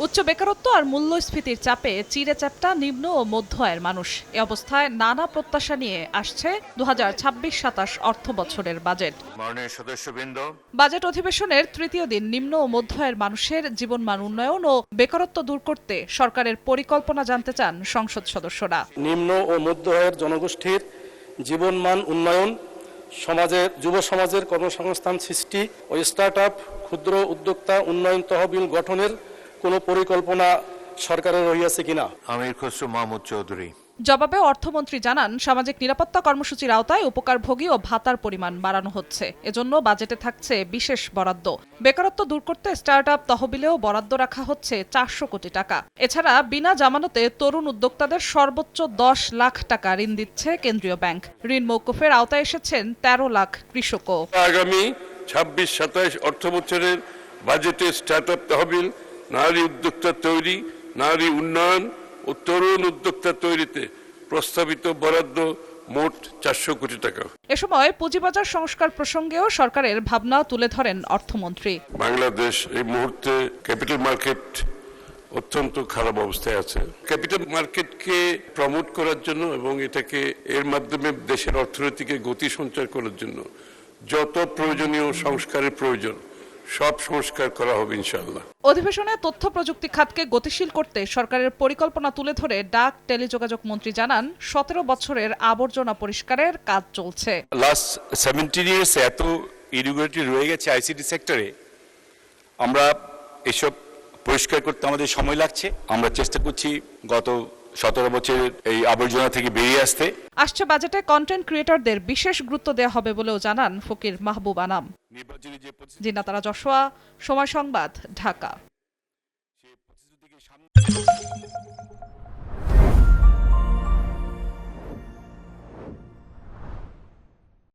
উচ্চ বেকারত্ব আর মূল্যস্ফীতির চাপে চিড়ে চ্যাপ্টা নিম্ন ও মধ্য আয়ের মানুষ। এ অবস্থায় নানা প্রত্যাশা নিয়ে আসছে 2026-27 অর্থ বছরের বাজেট। মাননীয় সদস্যবৃন্দ, বাজেট অধিবেশনের তৃতীয় দিন নিম্ন ও মধ্য আয়ের মানুষের জীবনমান উন্নয়ন ও বেকারত্ব দূর করতে সরকারের পরিকল্পনা জানতে চান সংসদ সদস্যরা। নিম্ন ও মধ্য আয়ের জনগোষ্ঠীর জীবনমান উন্নয়ন, যুব সমাজের কর্মসংস্থান সৃষ্টি ও স্টার্টআপ, ক্ষুদ্র উদ্যোক্তা উন্নয়ন তহবিল গঠনের কোনো পরিকল্পনা সরকারের রহিয়াছে কিনা। আমির খসরু মাহমুদ চৌধুরী। জবাবে অর্থমন্ত্রী জানান, সামাজিক নিরাপত্তা কর্মসূচির আওতায় উপকারভোগী ও ভাতার পরিমাণ বাড়ানো হচ্ছে। এজন্য বাজেটে থাকছে বিশেষ বরাদ্দ। বেকারত্ব দূর করতে স্টার্টআপ তহবিলেও বরাদ্দ রাখা হচ্ছে 400 কোটি টাকা। এছাড়া বিনা জামানতে তরুণ উদ্যোক্তাদের সর্বোচ্চ 10 লাখ টাকা ঋণ দিচ্ছে কেন্দ্রীয় ব্যাংক। ঋণ মওকুফের আওতায় এসেছেন 13 লাখ কৃষকও। আগামী 26-27 অর্থ বছরের বাজেটে স্টার্টআপ তহবিল, নারী উদ্যোক্তা তৈরি, নারী উন্নয়ন ও তরুণ উদ্যোক্তা তৈরিতে প্রস্তাবিত বরাদ্দ মোট 400 কোটি টাকা। এ সময় পুঁজিবাজার সংস্কার প্রসঙ্গেও সরকারের ভাবনা তুলে ধরেন অর্থমন্ত্রী। বাংলাদেশ এই মুহূর্তে ক্যাপিটাল মার্কেট অত্যন্ত খারাপ অবস্থায় আছে। ক্যাপিটাল মার্কেটকে প্রমোট করার জন্য এবং এটাকে এর মাধ্যমে দেশের অর্থনীতিকে গতি সঞ্চার করার জন্য যত প্রয়োজনীয় সংস্কারের প্রয়োজন সব সংস্কার করা হবে ইনশাআল্লাহ। অধিবেশনে তথ্য প্রযুক্তি খাতকে গতিশীল করতে সরকারের পরিকল্পনা তুলে ধরে ডাক টেলিযোগাযোগ মন্ত্রী জানান, 17 বছরের আবর্জনা পরিষ্কারের কাজ চলছে। লাস্ট 17 ইয়ার্স এত ইরেগুলারিটি রয়ে গেছে আইসিটি সেক্টরে, আমরা এসব পরিষ্কার করতে আমাদের সময় লাগছে। আমরা চেষ্টা করছি গত 17 বছরের এই আবর্জনা থেকে বেরিয়ে আসতে। আসছে বাজেটে কন্টেন্ট ক্রিয়েটরদের বিশেষ গুরুত্ব দেওয়া হবে বলেও জানান ফকির মাহবুব আনাম। জিন্নাতারা যশোয়া, সময় সংবাদ, ঢাকা।